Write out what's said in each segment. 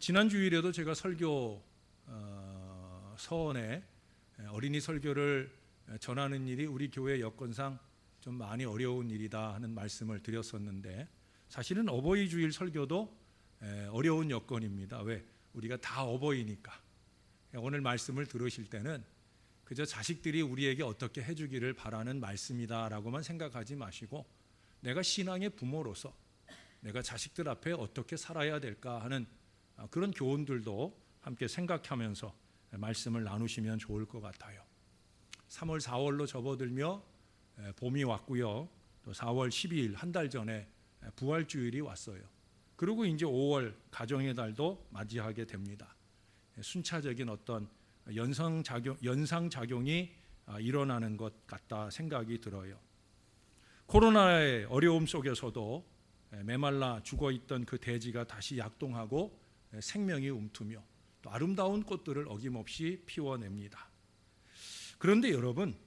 지난 주일에도 제가 설교 서원에 어린이 설교를 전하는 일이 우리 교회 여건상 좀 많이 어려운 일이다 하는 말씀을 드렸었는데, 사실은 어버이 주일 설교도 어려운 여건입니다. 왜? 우리가 다 어버이니까. 오늘 말씀을 들으실 때는 그저 자식들이 우리에게 어떻게 해주기를 바라는 말씀이다라고만 생각하지 마시고, 내가 신앙의 부모로서 내가 자식들 앞에 어떻게 살아야 될까 하는 그런 교훈들도 함께 생각하면서 말씀을 나누시면 좋을 것 같아요. 3월 4월로 접어들며 봄이 왔고요. 또 4월 12일 한 달 전에 부활주일이 왔어요. 그리고 이제 5월 가정의 달도 맞이하게 됩니다. 순차적인 어떤 연상작용이 일어나는 것 같다 생각이 들어요. 코로나의 어려움 속에서도 메말라 죽어있던 그 대지가 다시 약동하고 생명이 움트며 또 아름다운 꽃들을 어김없이 피워냅니다. 그런데 여러분,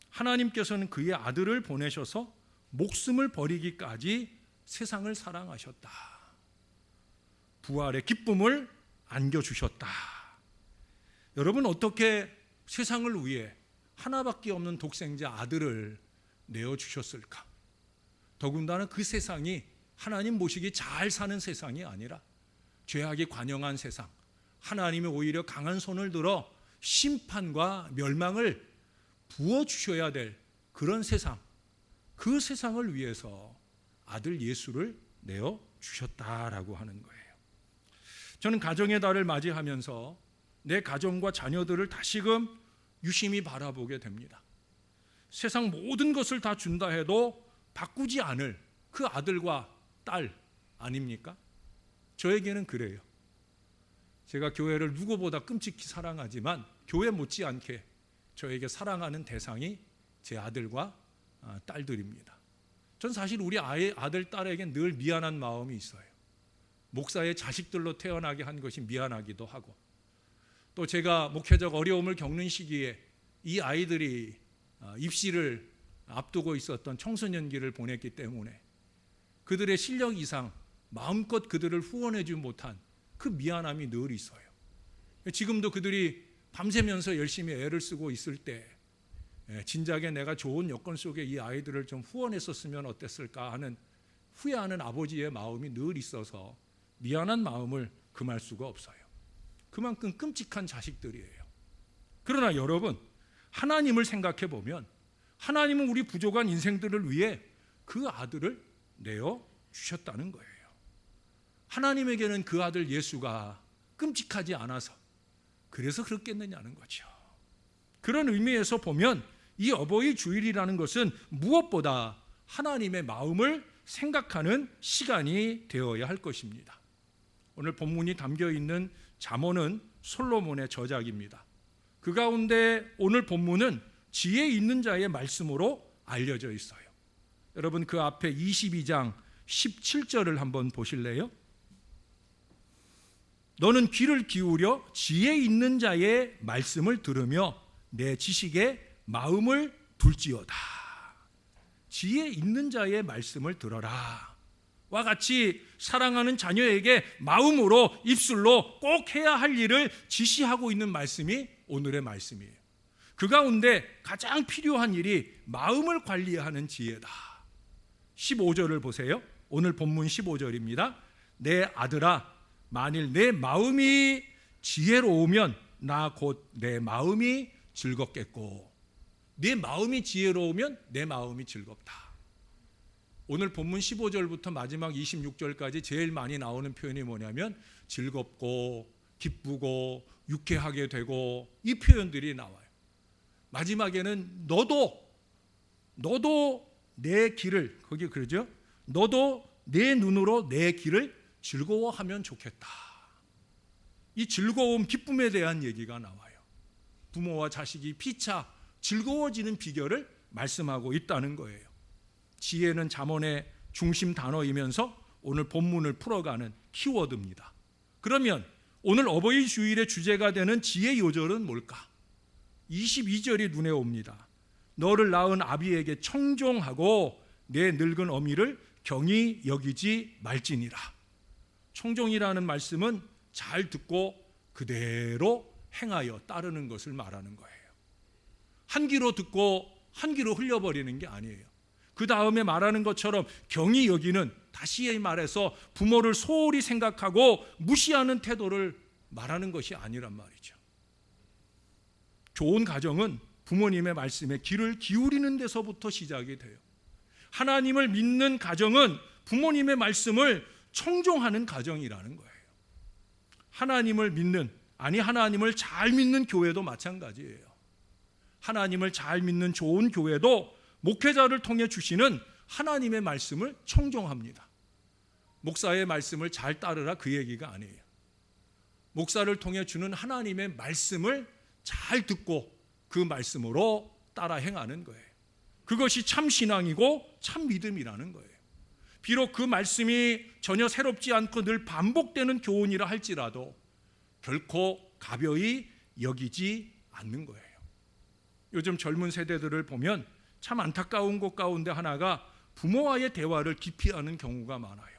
하나님께서는 그의 아들을 보내셔서 목숨을 버리기까지 세상을 사랑하셨다. 부활의 기쁨을 안겨주셨다. 여러분, 어떻게 세상을 위해 하나밖에 없는 독생자 아들을 내어주셨을까? 더군다나 그 세상이 하나님 모시기 잘 사는 세상이 아니라 죄악이 관영한 세상, 하나님이 오히려 강한 손을 들어 심판과 멸망을 부어주셔야 될 그런 세상, 그 세상을 위해서 아들 예수를 내어주셨다라고 하는 거예요. 저는 가정의 달을 맞이하면서 내 가정과 자녀들을 다시금 유심히 바라보게 됩니다. 세상 모든 것을 다 준다 해도 바꾸지 않을 그 아들과 딸 아닙니까? 저에게는 그래요. 제가 교회를 누구보다 끔찍히 사랑하지만 교회 못지않게 저에게 사랑하는 대상이 제 아들과 딸들입니다. 전 사실 우리 아들, 딸에게 늘 미안한 마음이 있어요. 목사의 자식들로 태어나게 한 것이 미안하기도 하고, 또 제가 목회적 어려움을 겪는 시기에 이 아이들이 입시를 앞두고 있었던 청소년기를 보냈기 때문에 그들의 실력 이상 마음껏 그들을 후원해주지 못한 그 미안함이 늘 있어요. 지금도 그들이 밤새면서 열심히 애를 쓰고 있을 때 진작에 내가 좋은 여건 속에 이 아이들을 좀 후원했었으면 어땠을까 하는 후회하는 아버지의 마음이 늘 있어서 미안한 마음을 금할 수가 없어요. 그만큼 끔찍한 자식들이에요. 그러나 여러분, 하나님을 생각해 보면 하나님은 우리 부족한 인생들을 위해 그 아들을 내어주셨다는 거예요. 하나님에게는 그 아들 예수가 끔찍하지 않아서 그래서 그렇겠느냐는 거죠. 그런 의미에서 보면 이 어버이 주일이라는 것은 무엇보다 하나님의 마음을 생각하는 시간이 되어야 할 것입니다. 오늘 본문이 담겨있는 잠언은 솔로몬의 저작입니다. 그 가운데 오늘 본문은 지혜 있는 자의 말씀으로 알려져 있어요. 여러분, 그 앞에 22장 17절을 한번 보실래요? 너는 귀를 기울여 지혜 있는 자의 말씀을 들으며 내 지식에 마음을 둘지어다. 지혜 있는 자의 말씀을 들어라. 와 같이 사랑하는 자녀에게 마음으로, 입술로 꼭 해야 할 일을 지시하고 있는 말씀이 오늘의 말씀이에요. 그 가운데 가장 필요한 일이 마음을 관리하는 지혜다. 15절을 보세요. 오늘 본문 15절입니다. 내 아들아, 만일 내 마음이 지혜로우면 나 곧 내 마음이 즐겁겠고. 내 마음이 지혜로우면 내 마음이 즐겁다. 오늘 본문 15절부터 마지막 26절까지 제일 많이 나오는 표현이 뭐냐면 즐겁고 기쁘고 유쾌하게 되고, 이 표현들이 나와요. 마지막에는 너도 내 길을, 거기 그러죠? 너도 내 눈으로 내 길을 즐거워하면 좋겠다. 이 즐거움, 기쁨에 대한 얘기가 나와요. 부모와 자식이 피차 즐거워지는 비결을 말씀하고 있다는 거예요. 지혜는 잠언의 중심 단어이면서 오늘 본문을 풀어가는 키워드입니다. 그러면 오늘 어버이 주일의 주제가 되는 지혜 요절은 뭘까? 22절이 눈에 옵니다. 너를 낳은 아비에게 청종하고 내 늙은 어미를 경히 여기지 말지니라. 청종이라는 말씀은 잘 듣고 그대로 행하여 따르는 것을 말하는 거예요. 한 귀로 듣고 한 귀로 흘려버리는 게 아니에요. 그 다음에 말하는 것처럼 경히 여기는, 다시 말해서 부모를 소홀히 생각하고 무시하는 태도를 말하는 것이 아니란 말이죠. 좋은 가정은 부모님의 말씀에 귀를 기울이는 데서부터 시작이 돼요. 하나님을 믿는 가정은 부모님의 말씀을 청종하는 가정이라는 거예요. 하나님을 믿는, 하나님을 잘 믿는 교회도 마찬가지예요. 하나님을 잘 믿는 좋은 교회도 목회자를 통해 주시는 하나님의 말씀을 청종합니다. 목사의 말씀을 잘 따르라, 그 얘기가 아니에요. 목사를 통해 주는 하나님의 말씀을 잘 듣고 그 말씀으로 따라 행하는 거예요. 그것이 참 신앙이고 참 믿음이라는 거예요. 비록 그 말씀이 전혀 새롭지 않고 늘 반복되는 교훈이라 할지라도 결코 가벼이 여기지 않는 거예요. 요즘 젊은 세대들을 보면 참 안타까운 것 가운데 하나가 부모와의 대화를 기피하는 경우가 많아요.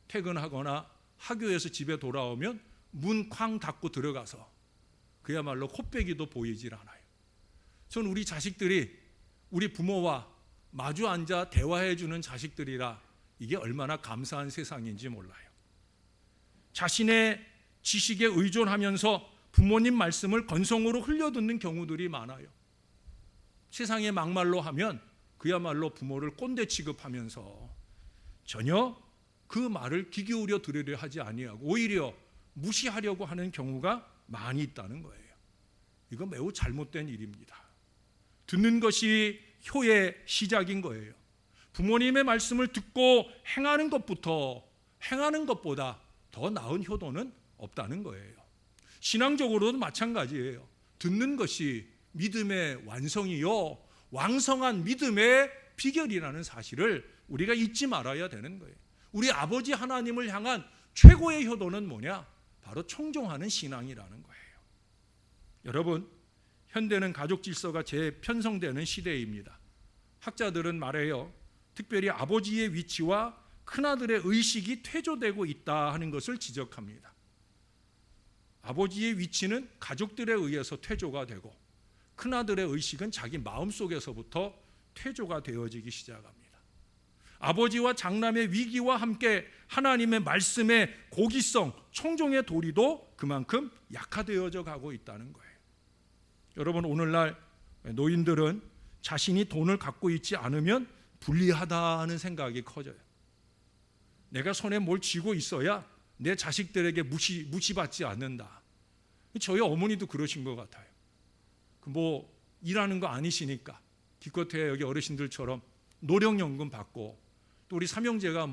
퇴근하거나 학교에서 집에 돌아오면 문 쾅 닫고 들어가서 그야말로 코빼기도 보이질 않아요. 전 우리 자식들이 우리 부모와 마주 앉아 대화해 주는 자식들이라 이게 얼마나 감사한 세상인지 몰라요. 자신의 지식에 의존하면서 부모님 말씀을 건성으로 흘려듣는 경우들이 많아요. 세상의 막말로 하면 그야말로 부모를 꼰대 취급하면서 전혀 그 말을 귀 기울여 들으려 하지 아니하고 오히려 무시하려고 하는 경우가 많이 있다는 거예요. 이거 매우 잘못된 일입니다. 듣는 것이 효의 시작인 거예요. 부모님의 말씀을 듣고 행하는 것보다 더 나은 효도는 없다는 거예요. 신앙적으로도 마찬가지예요. 듣는 것이 믿음의 완성이요 왕성한 믿음의 비결이라는 사실을 우리가 잊지 말아야 되는 거예요. 우리 아버지 하나님을 향한 최고의 효도는 뭐냐? 바로 청종하는 신앙이라는 거예요. 여러분, 현대는 가족 질서가 재편성되는 시대입니다. 학자들은 말해요. 특별히 아버지의 위치와 큰아들의 의식이 퇴조되고 있다 하는 것을 지적합니다. 아버지의 위치는 가족들에 의해서 퇴조가 되고 큰아들의 의식은 자기 마음속에서부터 퇴조가 되어지기 시작합니다. 아버지와 장남의 위기와 함께 하나님의 말씀의 고기성, 청종의 도리도 그만큼 약화되어져 가고 있다는 거예요. 여러분, 오늘날 노인들은 자신이 돈을 갖고 있지 않으면 불리하다는 생각이 커져요. 내가 손에 뭘 쥐고 있어야 내 자식들에게 무시받지 않는다. 저희 어머니도 그러신 것 같아요. 일하는 거 아니시니까 기껏해야 여기 어르신들처럼 노령연금 받고 또 우리 삼형제가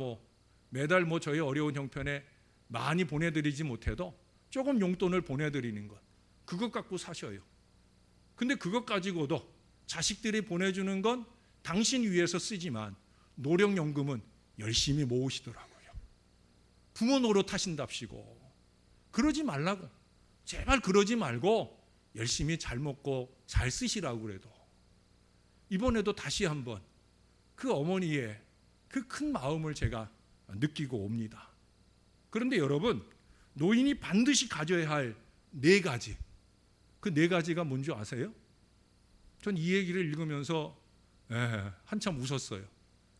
매달 저희 어려운 형편에 많이 보내드리지 못해도 조금 용돈을 보내드리는 것, 그것 갖고 사셔요. 근데 그것 가지고도 자식들이 보내주는 건 당신 위해서 쓰지만 노령연금은 열심히 모으시더라고요. 부모 노릇하신답시고. 그러지 말라고, 제발 그러지 말고 열심히 잘 먹고 잘 쓰시라고. 그래도 이번에도 다시 한번 그 어머니의 그 큰 마음을 제가 느끼고 옵니다. 그런데 여러분, 노인이 반드시 가져야 할 4가지, 그 4가지가 뭔지 아세요? 전 이 얘기를 읽으면서 한참 웃었어요.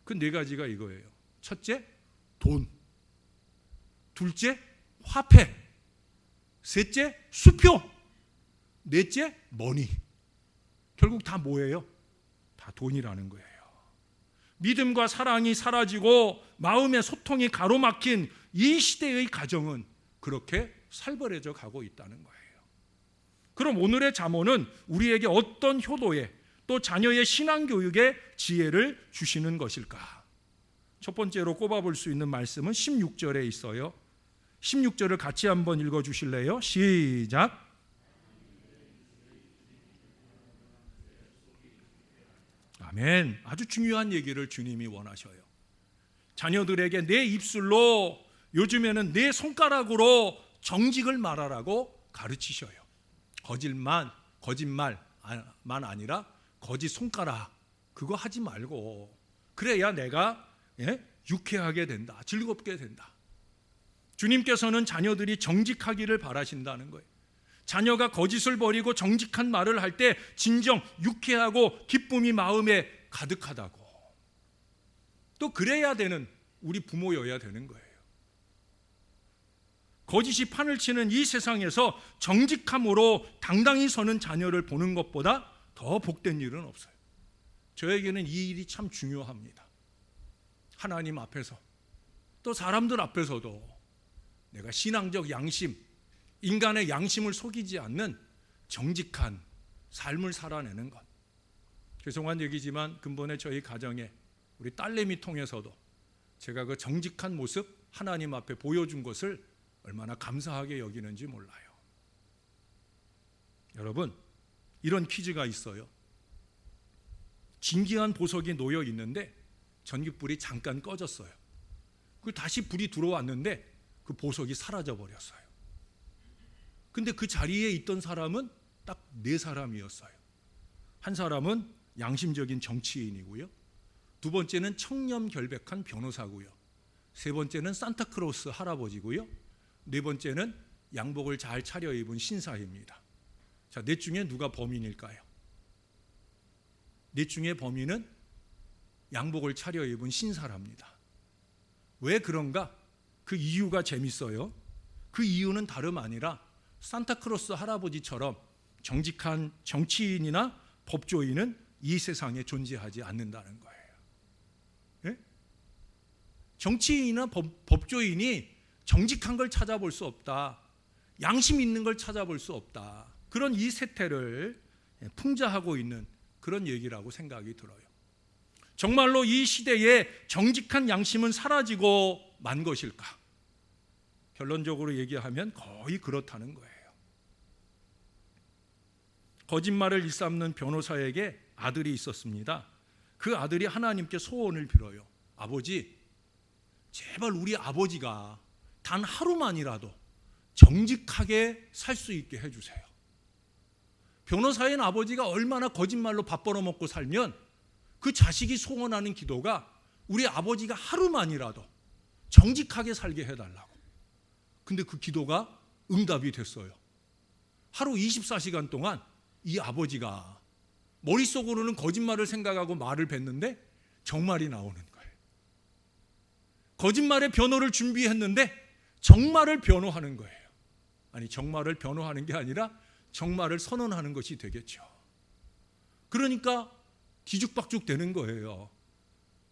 그 4가지가 이거예요. 첫째, 돈. 둘째, 화폐. 셋째, 수표. 넷째, 머니. 결국 다 뭐예요? 다 돈이라는 거예요. 믿음과 사랑이 사라지고 마음의 소통이 가로막힌 이 시대의 가정은 그렇게 살벌해져 가고 있다는 거예요. 그럼 오늘의 잠언은 우리에게 어떤 효도에, 또 자녀의 신앙교육에 지혜를 주시는 것일까? 첫 번째로 꼽아볼 수 있는 말씀은 16절에 있어요. 16절을 같이 한번 읽어주실래요? 시작. 아멘. 아주 중요한 얘기를 주님이 원하셔요. 자녀들에게 내 입술로, 요즘에는 내 손가락으로 정직을 말하라고 가르치셔요. 거짓말만 아니라 거짓 손가락, 그거 하지 말고, 그래야 내가 유쾌하게 된다, 즐겁게 된다. 주님께서는 자녀들이 정직하기를 바라신다는 거예요. 자녀가 거짓을 버리고 정직한 말을 할 때 진정 유쾌하고 기쁨이 마음에 가득하다고. 또 그래야 되는 우리 부모여야 되는 거예요. 거짓이 판을 치는 이 세상에서 정직함으로 당당히 서는 자녀를 보는 것보다 더 복된 일은 없어요. 저에게는 이 일이 참 중요합니다. 하나님 앞에서 또 사람들 앞에서도 내가 신앙적 양심, 인간의 양심을 속이지 않는 정직한 삶을 살아내는 것. 죄송한 얘기지만 근본에 저희 가정에 우리 딸내미 통해서도 제가 그 정직한 모습 하나님 앞에 보여준 것을 얼마나 감사하게 여기는지 몰라요. 여러분, 이런 퀴즈가 있어요. 진기한 보석이 놓여 있는데 전깃불이 잠깐 꺼졌어요. 그 다시 불이 들어왔는데 그 보석이 사라져 버렸어요. 근데 그 자리에 있던 사람은 딱 4사람이었어요. 한 사람은 양심적인 정치인이고요. 2번째는 청렴결백한 변호사고요. 3번째는 산타크로스 할아버지고요. 4번째는 양복을 잘 차려입은 신사입니다. 자, 넷 중에 누가 범인일까요? 넷 중에 범인은 양복을 차려입은 신사랍니다. 왜 그런가? 그 이유가 재밌어요. 그 이유는 다름 아니라 산타크로스 할아버지처럼 정직한 정치인이나 법조인은 이 세상에 존재하지 않는다는 거예요. 예? 정치인이나 법조인이 정직한 걸 찾아볼 수 없다. 양심 있는 걸 찾아볼 수 없다. 그런 이 세태를 풍자하고 있는 그런 얘기라고 생각이 들어요. 정말로 이 시대에 정직한 양심은 사라지고 만 것일까? 결론적으로 얘기하면 거의 그렇다는 거예요. 거짓말을 일삼는 변호사에게 아들이 있었습니다. 그 아들이 하나님께 소원을 빌어요. 아버지, 제발 우리 아버지가 단 하루만이라도 정직하게 살 수 있게 해주세요. 변호사인 아버지가 얼마나 거짓말로 밥 벌어먹고 살면 그 자식이 소원하는 기도가 우리 아버지가 하루만이라도 정직하게 살게 해달라고. 근데 그 기도가 응답이 됐어요. 하루 24시간 동안 이 아버지가 머릿속으로는 거짓말을 생각하고 말을 뱉는데 정말이 나오는 거예요. 거짓말의 변호를 준비했는데 정말을 변호하는 거예요. 아니, 정말을 변호하는 게 아니라 정말을 선언하는 것이 되겠죠. 그러니까 뒤죽박죽 되는 거예요.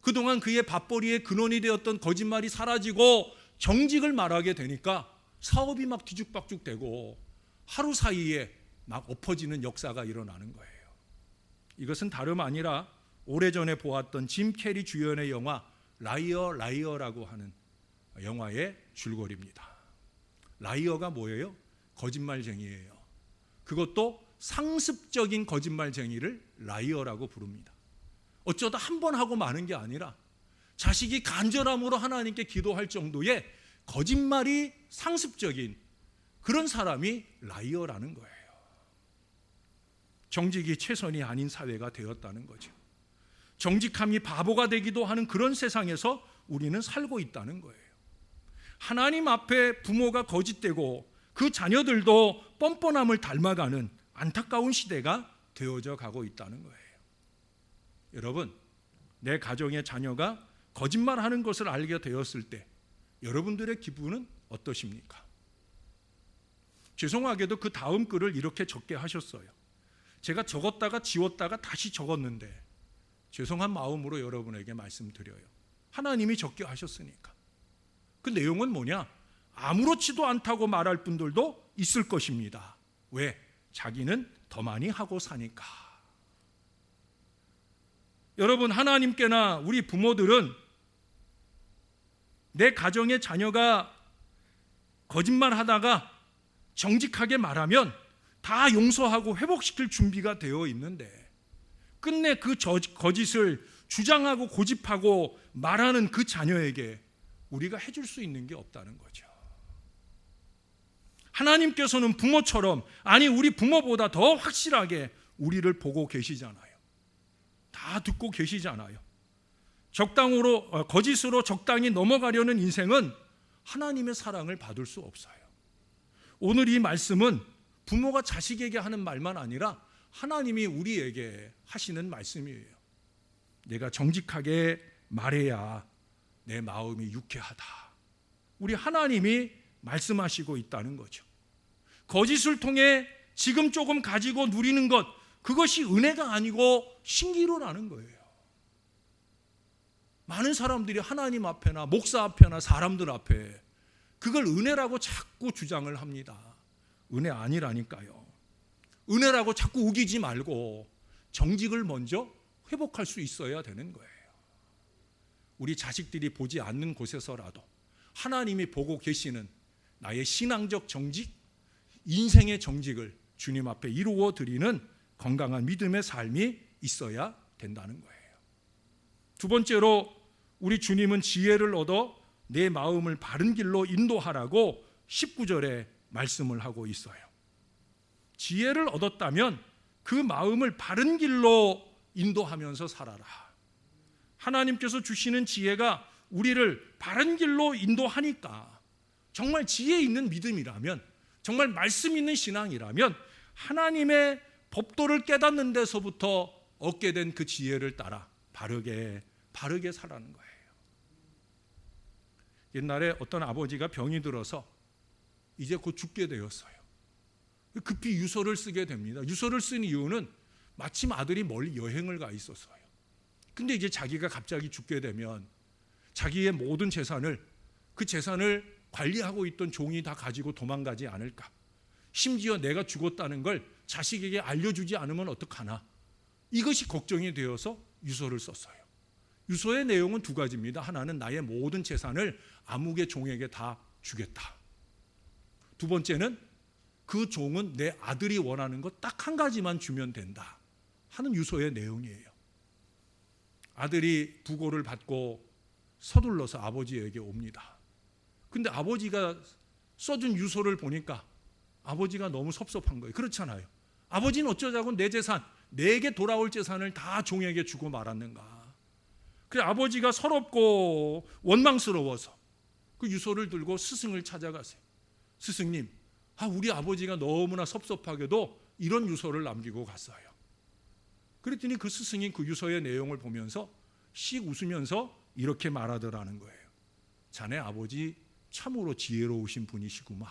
그동안 그의 밥벌이의 근원이 되었던 거짓말이 사라지고 정직을 말하게 되니까 사업이 막 뒤죽박죽 되고 하루 사이에 막 엎어지는 역사가 일어나는 거예요. 이것은 다름 아니라 오래전에 보았던 짐 캐리 주연의 영화 라이어라고 하는 영화의 줄거리입니다. 라이어가 뭐예요? 거짓말쟁이에요. 그것도 상습적인 거짓말쟁이를 라이어라고 부릅니다. 어쩌다 한 번 하고 마는 게 아니라 자식이 간절함으로 하나님께 기도할 정도의 거짓말이 상습적인 그런 사람이 라이어라는 거예요. 정직이 최선이 아닌 사회가 되었다는 거죠. 정직함이 바보가 되기도 하는 그런 세상에서 우리는 살고 있다는 거예요. 하나님 앞에 부모가 거짓되고 그 자녀들도 뻔뻔함을 닮아가는 안타까운 시대가 되어져 가고 있다는 거예요. 여러분, 내 가정의 자녀가 거짓말하는 것을 알게 되었을 때 여러분들의 기분은 어떠십니까? 죄송하게도 그 다음 글을 이렇게 적게 하셨어요. 제가 적었다가 지웠다가 다시 적었는데 죄송한 마음으로 여러분에게 말씀드려요. 하나님이 적게 하셨으니까. 그 내용은 뭐냐? 아무렇지도 않다고 말할 분들도 있을 것입니다. 왜? 자기는 더 많이 하고 사니까. 여러분, 하나님께나 우리 부모들은 내 가정의 자녀가 거짓말하다가 정직하게 말하면 다 용서하고 회복시킬 준비가 되어 있는데 끝내 그 거짓을 주장하고 고집하고 말하는 그 자녀에게 우리가 해줄 수 있는 게 없다는 거죠. 하나님께서는 부모처럼, 아니 우리 부모보다 더 확실하게 우리를 보고 계시잖아요. 다 듣고 계시잖아요. 거짓으로 적당히 넘어가려는 인생은 하나님의 사랑을 받을 수 없어요. 오늘 이 말씀은 부모가 자식에게 하는 말만 아니라 하나님이 우리에게 하시는 말씀이에요. 내가 정직하게 말해야 내 마음이 유쾌하다. 우리 하나님이 말씀하시고 있다는 거죠. 거짓을 통해 지금 조금 가지고 누리는 것, 그것이 은혜가 아니고 신기루라는 거예요. 많은 사람들이 하나님 앞에나 목사 앞에나 사람들 앞에 그걸 은혜라고 자꾸 주장을 합니다. 은혜 아니라니까요. 은혜라고 자꾸 우기지 말고 정직을 먼저 회복할 수 있어야 되는 거예요. 우리 자식들이 보지 않는 곳에서라도 하나님이 보고 계시는 나의 신앙적 정직, 인생의 정직을 주님 앞에 이루어 드리는 건강한 믿음의 삶이 있어야 된다는 거예요. 두 번째로 우리 주님은 지혜를 얻어 내 마음을 바른 길로 인도하라고 19절에 말씀을 하고 있어요. 지혜를 얻었다면 그 마음을 바른 길로 인도하면서 살아라. 하나님께서 주시는 지혜가 우리를 바른 길로 인도하니까 정말 지혜 있는 믿음이라면, 정말 말씀 있는 신앙이라면 하나님의 법도를 깨닫는 데서부터 얻게 된 그 지혜를 따라 바르게 살아가는 거예요. 옛날에 어떤 아버지가 병이 들어서 이제 곧 죽게 되었어요. 급히 유서를 쓰게 됩니다. 유서를 쓴 이유는 마침 아들이 멀리 여행을 가 있었어요. 근데 이제 자기가 갑자기 죽게 되면 자기의 모든 재산을, 그 재산을 관리하고 있던 종이 다 가지고 도망가지 않을까. 심지어 내가 죽었다는 걸 자식에게 알려주지 않으면 어떡하나. 이것이 걱정이 되어서 유서를 썼어요. 유서의 내용은 두 가지입니다. 하나는 나의 모든 재산을 아무개 종에게 다 주겠다. 두 번째는 그 종은 내 아들이 원하는 것 딱 한 가지만 주면 된다 하는 유서의 내용이에요. 아들이 부고를 받고 서둘러서 아버지에게 옵니다. 근데 아버지가 써준 유서를 보니까 아버지가 너무 섭섭한 거예요. 그렇잖아요. 아버지는 어쩌자고 내 재산, 내게 돌아올 재산을 다 종에게 주고 말았는가. 그래서 아버지가 서럽고 원망스러워서 그 유서를 들고 스승을 찾아가세요. 스승님, 우리 아버지가 너무나 섭섭하게도 이런 유서를 남기고 갔어요. 그랬더니 그 스승이 그 유서의 내용을 보면서 씩 웃으면서 이렇게 말하더라는 거예요. 자네 아버지 참으로 지혜로우신 분이시구만.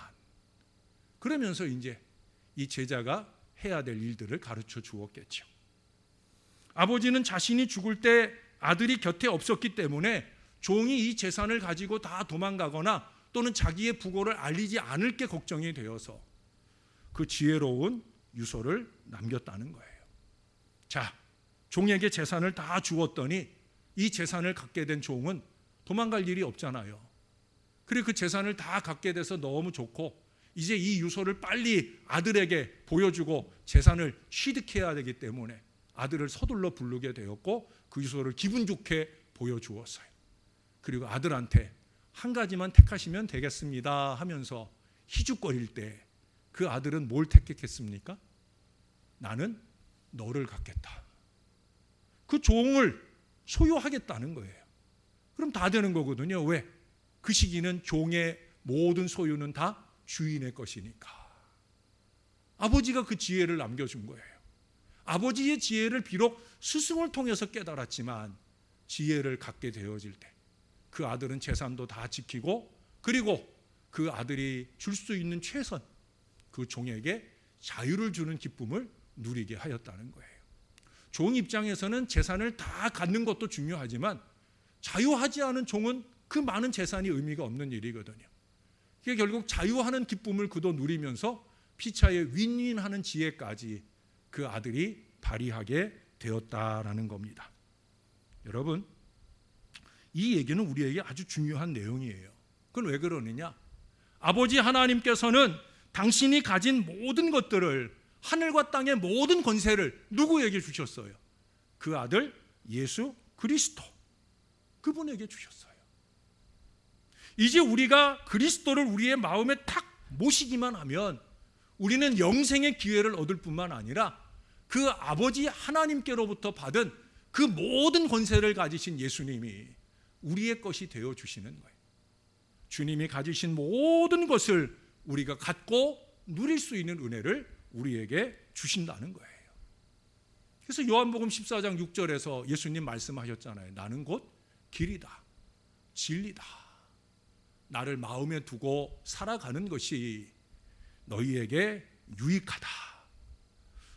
그러면서 이제 이 제자가 해야 될 일들을 가르쳐 주었겠죠. 아버지는 자신이 죽을 때 아들이 곁에 없었기 때문에 종이 이 재산을 가지고 다 도망가거나 또는 자기의 부고를 알리지 않을 게 걱정이 되어서 그 지혜로운 유서를 남겼다는 거예요. 자, 종에게 재산을 다 주었더니 이 재산을 갖게 된 종은 도망갈 일이 없잖아요. 그리고 그 재산을 다 갖게 돼서 너무 좋고 이제 이 유서를 빨리 아들에게 보여주고 재산을 취득해야 되기 때문에 아들을 서둘러 부르게 되었고 그 유서를 기분 좋게 보여주었어요. 그리고 아들한테 한 가지만 택하시면 되겠습니다 하면서 희죽거릴 때 그 아들은 뭘 택했습니까? 나는 너를 갖겠다. 그 종을 소유하겠다는 거예요. 그럼 다 되는 거거든요. 왜? 그 시기는 종의 모든 소유는 다 주인의 것이니까. 아버지가 그 지혜를 남겨준 거예요. 아버지의 지혜를 비록 스승을 통해서 깨달았지만 지혜를 갖게 되어질 때 그 아들은 재산도 다 지키고 그리고 그 아들이 줄 수 있는 최선, 그 종에게 자유를 주는 기쁨을 누리게 하였다는 거예요. 종 입장에서는 재산을 다 갖는 것도 중요하지만 자유하지 않은 종은 그 많은 재산이 의미가 없는 일이거든요. 그게 결국 자유하는 기쁨을 그도 누리면서 피차에 윈윈하는 지혜까지 그 아들이 발휘하게 되었다라는 겁니다. 여러분, 이 얘기는 우리에게 아주 중요한 내용이에요. 그건 왜 그러느냐? 아버지 하나님께서는 당신이 가진 모든 것들을, 하늘과 땅의 모든 권세를 누구에게 주셨어요? 그 아들 예수 그리스도, 그분에게 주셨어요. 이제 우리가 그리스도를 우리의 마음에 탁 모시기만 하면 우리는 영생의 기회를 얻을 뿐만 아니라 그 아버지 하나님께로부터 받은 그 모든 권세를 가지신 예수님이 우리의 것이 되어 주시는 거예요. 주님이 가지신 모든 것을 우리가 갖고 누릴 수 있는 은혜를 우리에게 주신다는 거예요. 그래서 요한복음 14장 6절에서 예수님 말씀하셨잖아요. 나는 곧 길이다, 진리다. 나를 마음에 두고 살아가는 것이 너희에게 유익하다.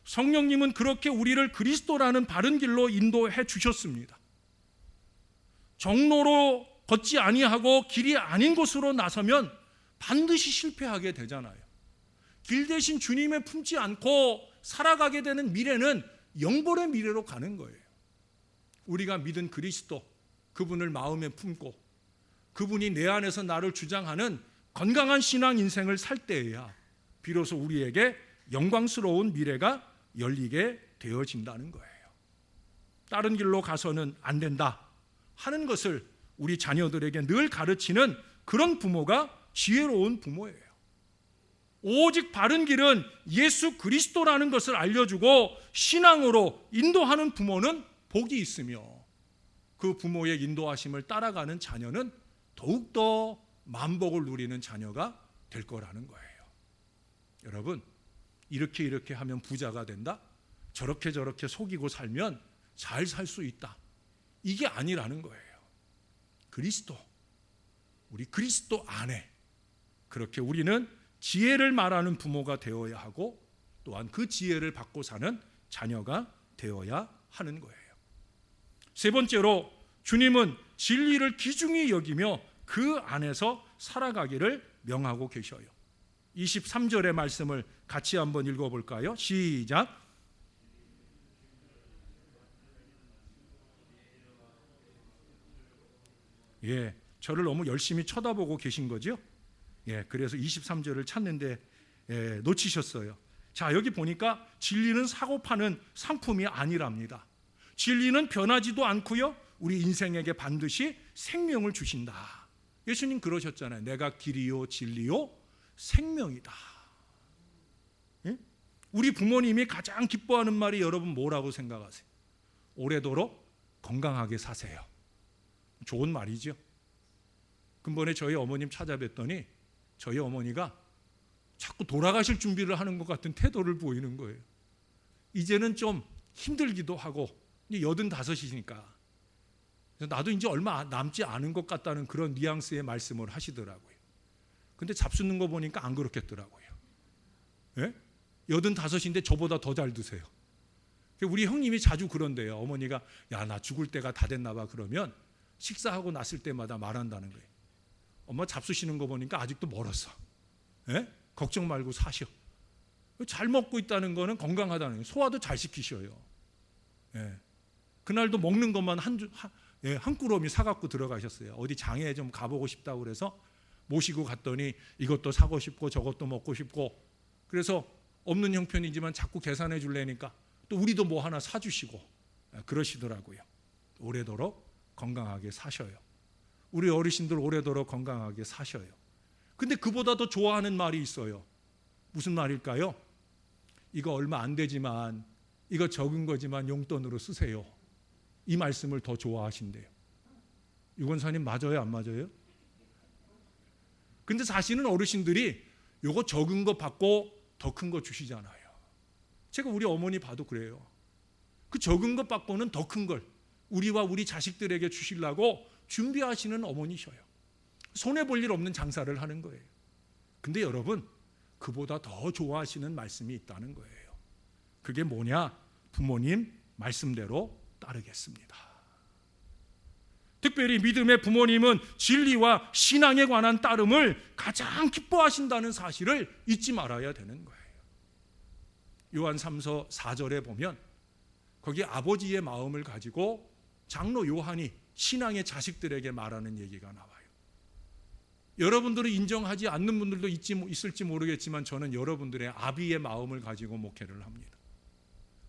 성령님은 그렇게 우리를 그리스도라는 바른 길로 인도해 주셨습니다. 정로로 걷지 아니하고 길이 아닌 곳으로 나서면 반드시 실패하게 되잖아요. 길 대신 주님의 품지 않고 살아가게 되는 미래는 영벌의 미래로 가는 거예요. 우리가 믿은 그리스도, 그분을 마음에 품고 그분이 내 안에서 나를 주장하는 건강한 신앙 인생을 살 때에야 비로소 우리에게 영광스러운 미래가 열리게 되어진다는 거예요. 다른 길로 가서는 안 된다 하는 것을 우리 자녀들에게 늘 가르치는 그런 부모가 지혜로운 부모예요. 오직 바른 길은 예수 그리스도라는 것을 알려주고 신앙으로 인도하는 부모는 복이 있으며, 그 부모의 인도하심을 따라가는 자녀는 더욱더 만복을 누리는 자녀가 될 거라는 거예요. 여러분, 이렇게 하면 부자가 된다, 저렇게 속이고 살면 잘 살 수 있다, 이게 아니라는 거예요. 그리스도, 우리 그리스도 안에 그렇게 우리는 지혜를 말하는 부모가 되어야 하고, 또한 그 지혜를 받고 사는 자녀가 되어야 하는 거예요. 세 번째로, 주님은 진리를 귀중히 여기며 그 안에서 살아가기를 명하고 계셔요. 23절의 말씀을 같이 한번 읽어볼까요? 시작. 예, 저를 너무 열심히 쳐다보고 계신 거죠? 예, 그래서 23절을 찾는데 놓치셨어요. 자, 여기 보니까 진리는 사고 파는 상품이 아니랍니다. 진리는 변하지도 않고요, 우리 인생에게 반드시 생명을 주신다. 예수님 그러셨잖아요. 내가 길이요 진리요 생명이다. 예? 우리 부모님이 가장 기뻐하는 말이 여러분 뭐라고 생각하세요? 오래도록 건강하게 사세요. 좋은 말이죠. 근본에 저희 어머님 찾아뵀더니 저희 어머니가 자꾸 돌아가실 준비를 하는 것 같은 태도를 보이는 거예요. 이제는 좀 힘들기도 하고, 85이니까 나도 이제 얼마 남지 않은 것 같다는 그런 뉘앙스의 말씀을 하시더라고요. 근데 잡수는 거 보니까 안 그렇겠더라고요. 예? 85인데 저보다 더 잘 드세요. 우리 형님이 자주 그런데요. 어머니가 야, 나 죽을 때가 다 됐나 봐 그러면 식사하고 났을 때마다 말한다는 거예요. 엄마 잡수시는 거 보니까 아직도 멀었어. 예? 걱정 말고 사셔. 잘 먹고 있다는 거는 건강하다는 거예요. 소화도 잘 시키셔요. 예. 그날도 먹는 것만 한 꾸러미 사갖고 들어가셨어요. 어디 장에 좀 가보고 싶다고 그래서 모시고 갔더니 이것도 사고 싶고 저것도 먹고 싶고, 그래서 없는 형편이지만 자꾸 계산해 줄래니까 또 우리도 뭐 하나 사주시고 그러시더라고요. 오래도록 건강하게 사셔요. 우리 어르신들 오래도록 건강하게 사셔요. 근데 그보다 더 좋아하는 말이 있어요. 무슨 말일까요? 이거 얼마 안 되지만, 이거 적은 거지만 용돈으로 쓰세요. 이 말씀을 더 좋아하신대요. 유건사님 맞아요, 안 맞아요? 근데 사실은 어르신들이 요거 적은 거 받고 더 큰 거 주시잖아요. 제가 우리 어머니 봐도 그래요. 그 적은 것 받고는 더 큰 걸 우리와 우리 자식들에게 주시려고 준비하시는 어머니셔요. 손해볼 일 없는 장사를 하는 거예요. 근데 여러분, 그보다 더 좋아하시는 말씀이 있다는 거예요. 그게 뭐냐? 부모님 말씀대로 따르겠습니다. 특별히 믿음의 부모님은 진리와 신앙에 관한 따름을 가장 기뻐하신다는 사실을 잊지 말아야 되는 거예요. 요한 3서 4절에 보면 거기 아버지의 마음을 가지고 장로 요한이 신앙의 자식들에게 말하는 얘기가 나와요. 여러분들은 인정하지 않는 분들도 있을지 모르겠지만 저는 여러분들의 아비의 마음을 가지고 목회를 합니다.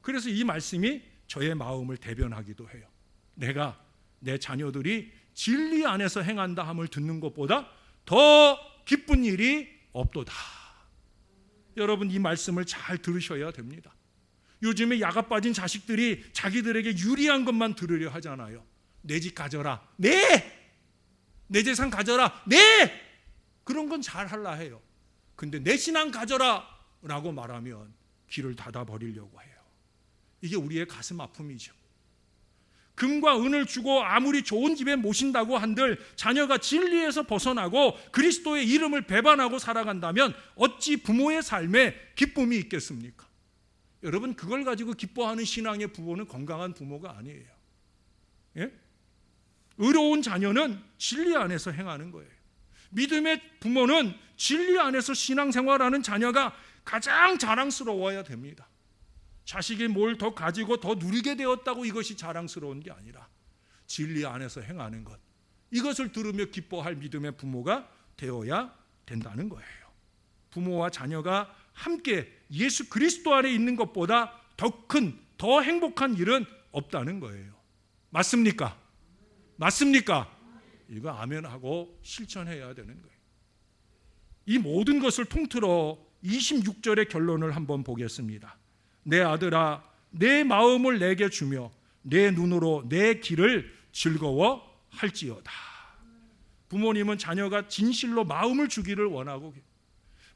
그래서 이 말씀이 저의 마음을 대변하기도 해요. 내가 내 자녀들이 진리 안에서 행한다 함을 듣는 것보다 더 기쁜 일이 없도다. 여러분, 이 말씀을 잘 들으셔야 됩니다. 요즘에 야가 빠진 자식들이 자기들에게 유리한 것만 들으려 하잖아요. 내 집 가져라. 네! 내 재산 가져라. 네! 그런 건 잘하려 해요. 근데 내 신앙 가져라 라고 말하면 귀를 닫아버리려고 해요. 이게 우리의 가슴 아픔이죠. 금과 은을 주고 아무리 좋은 집에 모신다고 한들 자녀가 진리에서 벗어나고 그리스도의 이름을 배반하고 살아간다면 어찌 부모의 삶에 기쁨이 있겠습니까? 여러분, 그걸 가지고 기뻐하는 신앙의 부모는 건강한 부모가 아니에요. 예? 의로운 자녀는 진리 안에서 행하는 거예요. 믿음의 부모는 진리 안에서 신앙생활하는 자녀가 가장 자랑스러워야 됩니다. 자식이 뭘 더 가지고 더 누리게 되었다고 이것이 자랑스러운 게 아니라 진리 안에서 행하는 것, 이것을 들으며 기뻐할 믿음의 부모가 되어야 된다는 거예요. 부모와 자녀가 함께 예수 그리스도 안에 있는 것보다 더 큰, 더 행복한 일은 없다는 거예요. 맞습니까? 맞습니까? 이거 아멘하고 실천해야 되는 거예요. 이 모든 것을 통틀어 26절의 결론을 한번 보겠습니다. 내 아들아, 내 마음을 내게 주며 내 눈으로 내 길을 즐거워할지어다. 부모님은 자녀가 진실로 마음을 주기를 원하고,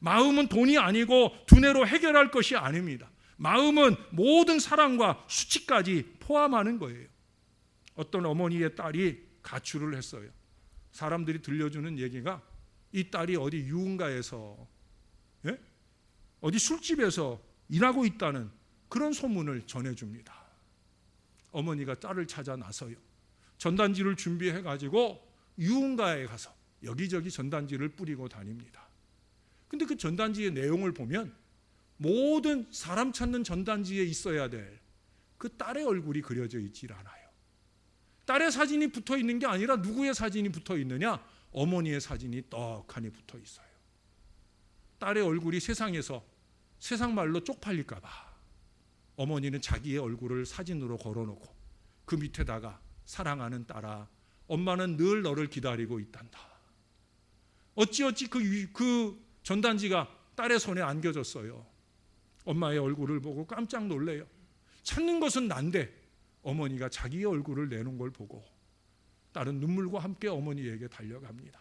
마음은 돈이 아니고 두뇌로 해결할 것이 아닙니다. 마음은 모든 사랑과 수치까지 포함하는 거예요. 어떤 어머니의 딸이 가출을 했어요. 사람들이 들려주는 얘기가 이 딸이 어디 유흥가에서, 어디 술집에서 일하고 있다는 그런 소문을 전해줍니다. 어머니가 딸을 찾아 나서요. 전단지를 준비해가지고 유흥가에 가서 여기저기 전단지를 뿌리고 다닙니다. 근데 그 전단지의 내용을 보면 모든 사람 찾는 전단지에 있어야 될 그 딸의 얼굴이 그려져 있질 않아요. 딸의 사진이 붙어 있는 게 아니라 누구의 사진이 붙어 있느냐? 어머니의 사진이 떡하니 붙어 있어요. 딸의 얼굴이 세상에서 세상 말로 쪽팔릴까 봐 어머니는 자기의 얼굴을 사진으로 걸어놓고 그 밑에다가 사랑하는 딸아, 엄마는 늘 너를 기다리고 있단다. 어찌어찌 그 전단지가 딸의 손에 안겨졌어요. 엄마의 얼굴을 보고 깜짝 놀래요. 찾는 것은 난데 어머니가 자기의 얼굴을 내놓은 걸 보고 딸은 눈물과 함께 어머니에게 달려갑니다.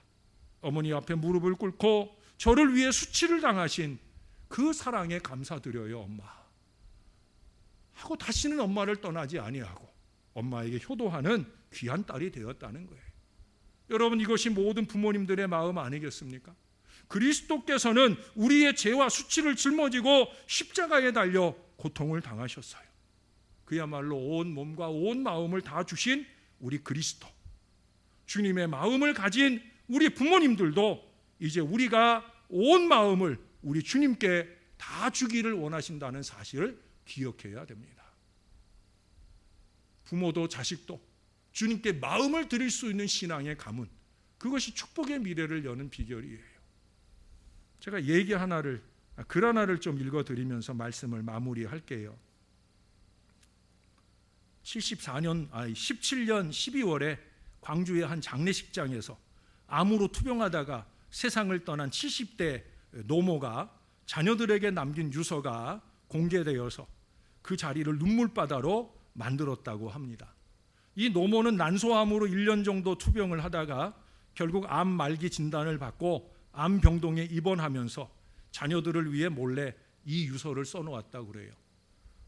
어머니 앞에 무릎을 꿇고 저를 위해 수치를 당하신 그 사랑에 감사드려요, 엄마. 하고 다시는 엄마를 떠나지 아니하고 엄마에게 효도하는 귀한 딸이 되었다는 거예요. 여러분, 이것이 모든 부모님들의 마음 아니겠습니까? 그리스도께서는 우리의 죄와 수치를 짊어지고 십자가에 달려 고통을 당하셨어요. 그야말로 온 몸과 온 마음을 다 주신 우리 그리스도, 주님의 마음을 가진 우리 부모님들도 이제 우리가 온 마음을 우리 주님께 다 주기를 원하신다는 사실을 기억해야 됩니다. 부모도 자식도 주님께 마음을 드릴 수 있는 신앙의 가문, 그것이 축복의 미래를 여는 비결이에요. 제가 글 하나를 좀 읽어드리면서 말씀을 마무리할게요. 17년 12월에 광주의 한 장례식장에서 암으로 투병하다가 세상을 떠난 70대 노모가 자녀들에게 남긴 유서가 공개되어서 그 자리를 눈물바다로 만들었다고 합니다. 이 노모는 난소암으로 1년 정도 투병을 하다가 결국 암 말기 진단을 받고 암병동에 입원하면서 자녀들을 위해 몰래 이 유서를 써놓았다고 그래요.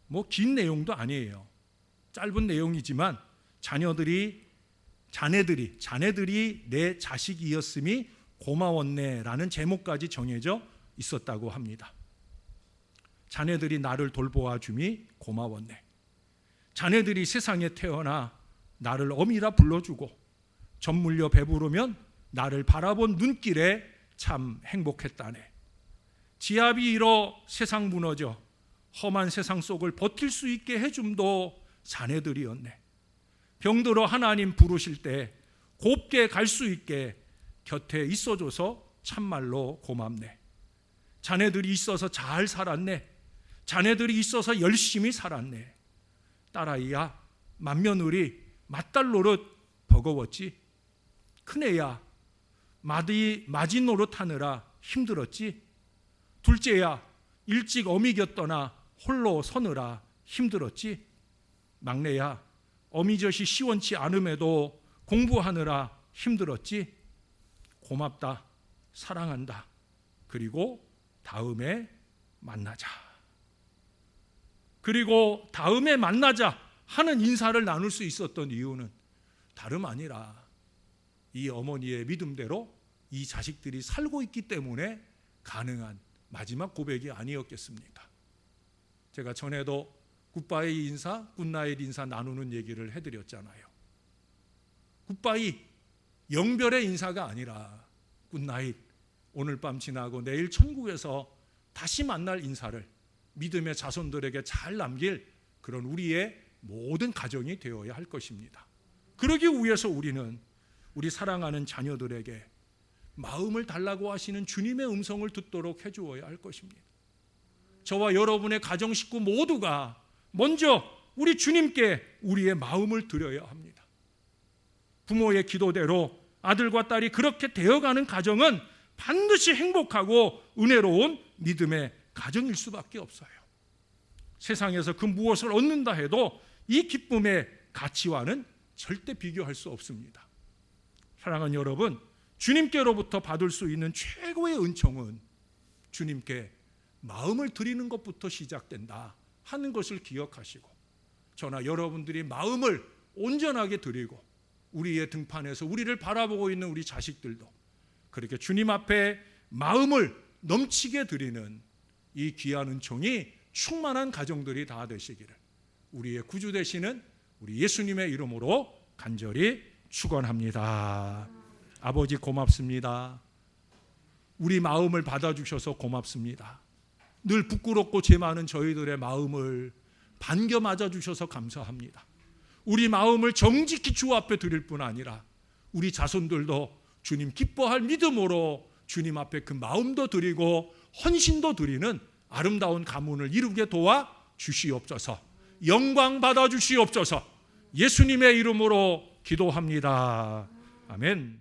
뭐 긴 내용도 아니에요. 짧은 내용이지만 자네들이 내 자식이었음이 고마웠네라는 제목까지 정해져 있었다고 합니다. 자네들이 나를 돌보아 줌이 고마웠네. 자네들이 세상에 태어나 나를 어미라 불러주고 젖물려 배부르면 나를 바라본 눈길에 참 행복했다네. 지압이 일어 세상 무너져 험한 세상 속을 버틸 수 있게 해줌도 자네들이었네. 병들어 하나님 부르실 때 곱게 갈 수 있게 곁에 있어줘서 참말로 고맙네. 자네들이 있어서 잘 살았네. 자네들이 있어서 열심히 살았네. 딸아이야, 맏며느리 맏딸 노릇 버거웠지. 큰애야, 맏이 노릇 하느라 힘들었지. 둘째야, 일찍 어미 곁 떠나 홀로 서느라 힘들었지. 막내야, 어미젖이 시원치 않음에도 공부하느라 힘들었지. 고맙다. 사랑한다. 그리고 다음에 만나자. 그리고 다음에 만나자 하는 인사를 나눌 수 있었던 이유는 다름 아니라 이 어머니의 믿음대로 이 자식들이 살고 있기 때문에 가능한 마지막 고백이 아니었겠습니까? 제가 전에도 굿바이 인사, 굿나잇 인사 나누는 얘기를 해드렸잖아요. 굿바이, 영별의 인사가 아니라 굿나잇, 오늘 밤 지나고 내일 천국에서 다시 만날 인사를 믿음의 자손들에게 잘 남길 그런 우리의 모든 가정이 되어야 할 것입니다. 그러기 위해서 우리는 우리 사랑하는 자녀들에게 마음을 달라고 하시는 주님의 음성을 듣도록 해주어야 할 것입니다. 저와 여러분의 가정 식구 모두가 먼저 우리 주님께 우리의 마음을 드려야 합니다. 부모의 기도대로 아들과 딸이 그렇게 되어가는 가정은 반드시 행복하고 은혜로운 믿음의 가정일 수밖에 없어요. 세상에서 그 무엇을 얻는다 해도 이 기쁨의 가치와는 절대 비교할 수 없습니다. 사랑하는 여러분, 주님께로부터 받을 수 있는 최고의 은총은 주님께 마음을 드리는 것부터 시작된다 하는 것을 기억하시고, 저나 여러분들이 마음을 온전하게 드리고 우리의 등판에서 우리를 바라보고 있는 우리 자식들도 그렇게 주님 앞에 마음을 넘치게 드리는 이 귀한 은총이 충만한 가정들이 다 되시기를 우리의 구주 되시는 우리 예수님의 이름으로 간절히 축원합니다. 아버지 고맙습니다. 우리 마음을 받아주셔서 고맙습니다. 늘 부끄럽고 죄 많은 저희들의 마음을 반겨 맞아주셔서 감사합니다. 우리 마음을 정직히 주 앞에 드릴 뿐 아니라 우리 자손들도 주님 기뻐할 믿음으로 주님 앞에 그 마음도 드리고 헌신도 드리는 아름다운 가문을 이루게 도와 주시옵소서. 영광 받아 주시옵소서. 예수님의 이름으로 기도합니다. 아멘.